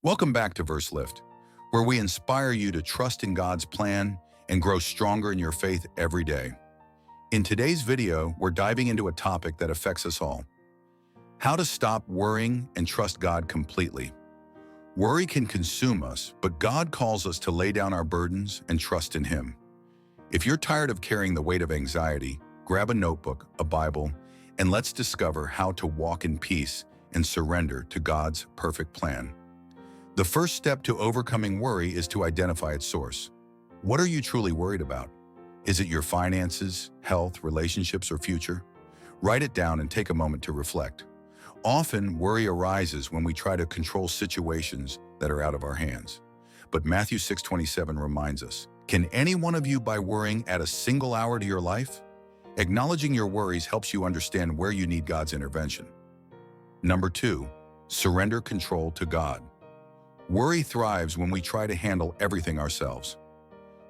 Welcome back to Verse Lift, where we inspire you to trust in God's plan and grow stronger in your faith every day. In today's video, we're diving into a topic that affects us all: how to stop worrying and trust God completely. Worry can consume us, but God calls us to lay down our burdens and trust in Him. If you're tired of carrying the weight of anxiety, grab a notebook, a Bible, and let's discover how to walk in peace and surrender to God's perfect plan. The first step to overcoming worry is to identify its source. What are you truly worried about? Is it your finances, health, relationships, or future? Write it down and take a moment to reflect. Often, worry arises when we try to control situations that are out of our hands. But Matthew 6:27 reminds us, "Can any one of you by worrying add a single hour to your life?" Acknowledging your worries helps you understand where you need God's intervention. Number 2, surrender control to God. Worry thrives when we try to handle everything ourselves.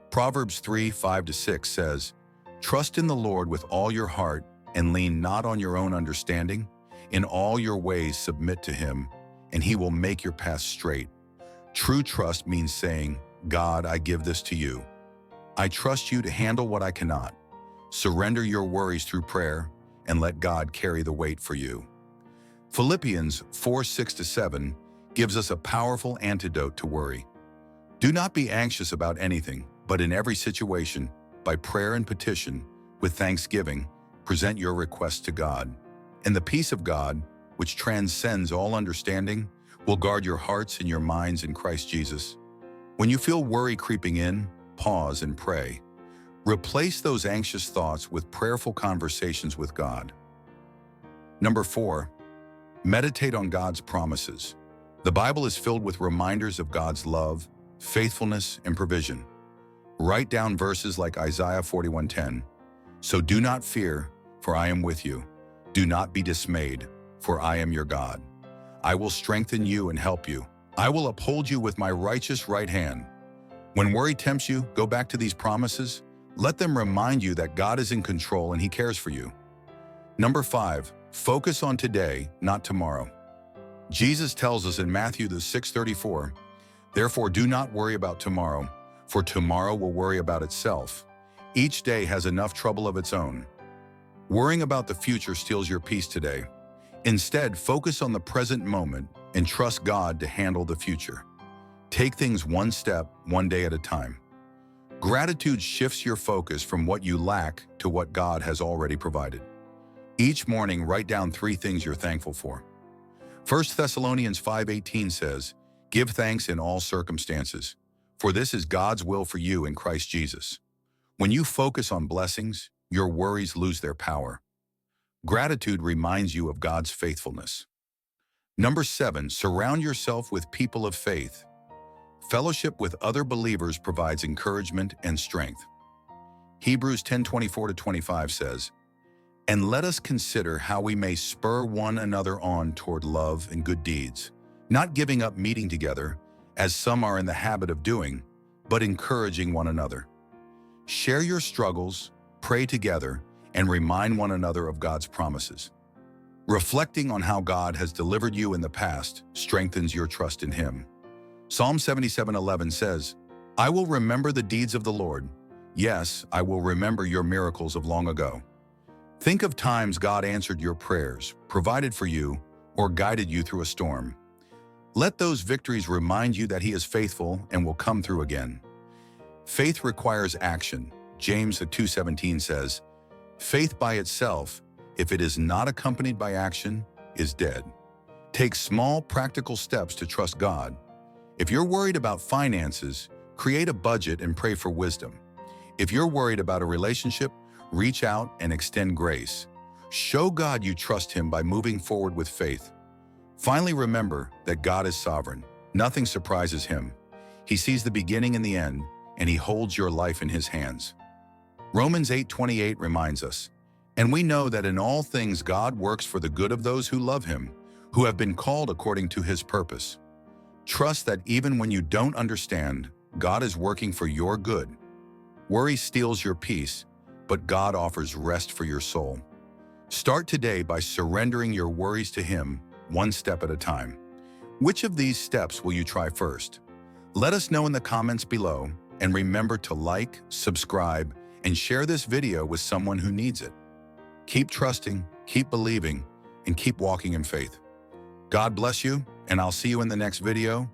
Proverbs 3:5-6 says, "Trust in the Lord with all your heart and lean not on your own understanding. In all your ways submit to Him, and He will make your path straight." True trust means saying, "God, I give this to you. I trust you to handle what I cannot." Surrender your worries through prayer and let God carry the weight for you. Philippians 4:6-7 gives us a powerful antidote to worry. "Do not be anxious about anything, but in every situation, by prayer and petition, with thanksgiving, present your requests to God. And the peace of God, which transcends all understanding, will guard your hearts and your minds in Christ Jesus." When you feel worry creeping in, pause and pray. Replace those anxious thoughts with prayerful conversations with God. Number 4, meditate on God's promises. The Bible is filled with reminders of God's love, faithfulness, and provision. Write down verses like Isaiah 41:10. "So do not fear, for I am with you. Do not be dismayed, for I am your God. I will strengthen you and help you. I will uphold you with my righteous right hand." When worry tempts you, go back to these promises. Let them remind you that God is in control and He cares for you. Number 5, focus on today, not tomorrow. Jesus tells us in Matthew 6:34, "Therefore do not worry about tomorrow, for tomorrow will worry about itself. Each day has enough trouble of its own." Worrying about the future steals your peace today. Instead, focus on the present moment and trust God to handle the future. Take things one step, one day at a time. Gratitude shifts your focus from what you lack to what God has already provided. Each morning, write down 3 things you're thankful for. 1 Thessalonians 5:18 says, "Give thanks in all circumstances, for this is God's will for you in Christ Jesus." When you focus on blessings, your worries lose their power. Gratitude reminds you of God's faithfulness. Number 7, surround yourself with people of faith. Fellowship with other believers provides encouragement and strength. Hebrews 10:24-25 says, "And let us consider how we may spur one another on toward love and good deeds, not giving up meeting together, as some are in the habit of doing, but encouraging one another." Share your struggles, pray together, and remind one another of God's promises. Reflecting on how God has delivered you in the past strengthens your trust in Him. Psalm 77:11 says, "I will remember the deeds of the Lord. Yes, I will remember your miracles of long ago." Think of times God answered your prayers, provided for you, or guided you through a storm. Let those victories remind you that He is faithful and will come through again. Faith requires action. James 2:17 says, "Faith by itself, if it is not accompanied by action, is dead." Take small, practical steps to trust God. If you're worried about finances, create a budget and pray for wisdom. If you're worried about a relationship, reach out and extend grace. Show God you trust Him by moving forward with faith. Finally, remember that God is sovereign. Nothing surprises Him. He sees the beginning and the end, and He holds your life in His hands. Romans 8:28 reminds us, "And we know that in all things God works for the good of those who love Him, who have been called according to His purpose." Trust that even when you don't understand, God is working for your good. Worry steals your peace, but God offers rest for your soul. Start today by surrendering your worries to Him, one step at a time. Which of these steps will you try first? Let us know in the comments below, and remember to like, subscribe, and share this video with someone who needs it. Keep trusting, keep believing, and keep walking in faith. God bless you, and I'll see you in the next video.